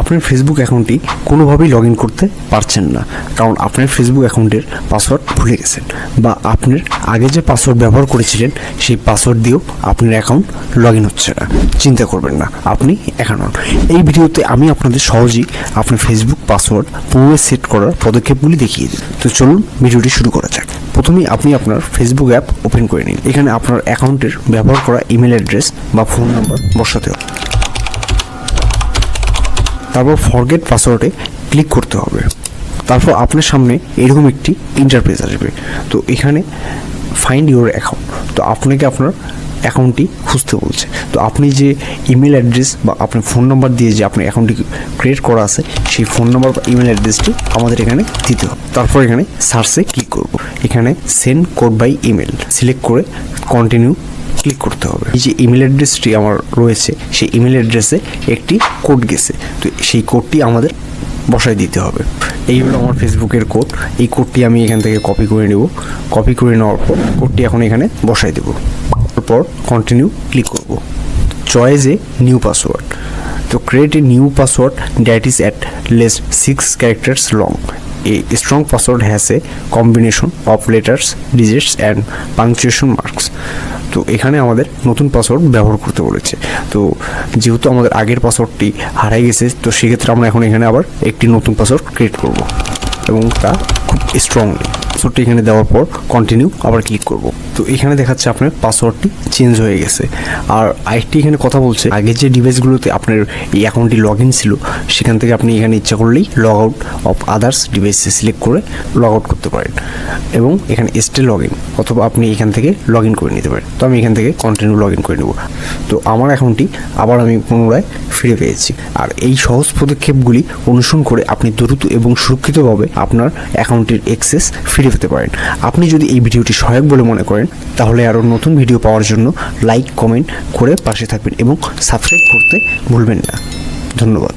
আপনার ফেসবুক অ্যাকাউন্টটি কোনোভাবেই লগ ইন করতে পারছেন না, কারণ আপনার ফেসবুক অ্যাকাউন্টের পাসওয়ার্ড ভুলে গেছেন, বা আপনার আগে যে পাসওয়ার্ড ব্যবহার করেছিলেন সেই পাসওয়ার্ড দিয়েও আপনার অ্যাকাউন্ট লগ ইন হচ্ছে না। চিন্তা করবেন না, আপনি একা নন। এই ভিডিওতে আমি আপনাদের সহজেই আপনার ফেসবুক পাসওয়ার্ড পুনরায় সেট করার পদক্ষেপগুলি দেখিয়ে দিই। তো চলুন ভিডিওটি শুরু করা যাক। প্রথমেই আপনি আপনার ফেসবুক অ্যাপ ওপেন করে নিন। এখানে আপনার অ্যাকাউন্টের ব্যবহার করা ইমেল অ্যাড্রেস বা ফোন নাম্বার বসাতে হবে। তারপর ফরগেট পাসওয়ার্ডে ক্লিক করতে হবে। তারপর আপনার সামনে এরকম একটি ইন্টারফেস আসবে। তো এখানে ফাইন্ড ইউর অ্যাকাউন্ট, তো আপনাকে আপনার অ্যাকাউন্টটি খুঁজতে বলছে। তো আপনি যে ইমেল অ্যাড্রেস বা আপনার ফোন নাম্বার দিয়ে যে আপনার অ্যাকাউন্টটি ক্রিয়েট করা আছে সেই ফোন নাম্বার বা ইমেল অ্যাড্রেসটি আমাদের এখানে দিতে হবে। তারপর এখানে সার্চে ক্লিক করব। এখানে send code by email select করে কন্টিনিউ ক্লিক করতে হবে। এই যে ইমেল অ্যাড্রেসটি আমার রয়েছে সেই ইমেল অ্যাড্রেসে একটি কোড গেছে, তো সেই কোডটি আমাদের বসায় দিতে হবে। এই হলো আমার ফেসবুকের কোড। এই কোডটি আমি এখান থেকে কপি করে নেব। কপি করে নেওয়ার পর কোডটি এখন এখানে বসায় দেব। তারপর কন্টিনিউ ক্লিক করব। Choice a new password. তো create a new password that is at least 6 characters long. A strong password has a combination of letters, digits and punctuation marks. তো এখানে আমাদের নতুন পাসওয়ার্ড ব্যবহার করতে বলেছে। তো যেহেতু আমাদের আগের পাসওয়ার্ডটি হারাই গেছে, তো সেক্ষেত্রে আমরা এখন এখানে আবার একটি নতুন পাসওয়ার্ড ক্রিয়েট করব এবং তা খুব স্ট্রংলি। পাসওয়ার্ডটি এখানে দেওয়ার পর কন্টিনিউ আবার ক্লিক করব। তো এখানে দেখাচ্ছে আপনার পাসওয়ার্ডটি চেঞ্জ হয়ে গেছে। আর আরেকটি এখানে কথা বলছে, আগে যে ডিভাইসগুলোতে আপনার এই অ্যাকাউন্টটি লগ ইন ছিল সেখান থেকে আপনি এখানে ইচ্ছা করলেই লগ আউট অফ আদার্স ডিভাইসে সিলেক্ট করে লগ আউট করতে পারেন, এবং এখানে স্টে লগ ইন, অথবা আপনি এখান থেকে লগ ইন করে নিতে পারেন। তো আমি এখান থেকে কন্টিনিউ লগ ইন করে নেব। তো আমার অ্যাকাউন্টটি আবার আমি পুনরায় ফিরে পেয়েছি। আর এই সহজ পদক্ষেপগুলি অনুসরণ করে আপনি দ্রুত এবং সুরক্ষিতভাবে আপনার অ্যাকাউন্টের অ্যাক্সেস ফিরে পেতে পারেন। আপনি যদি এই ভিডিওটি সহায়ক বলে মনে করেন তাহলে আরও নতুন ভিডিও পাওয়ার জন্য লাইক কমেন্ট করে পাশে থাকবেন এবং সাবস্ক্রাইব করতে ভুলবেন না। ধন্যবাদ।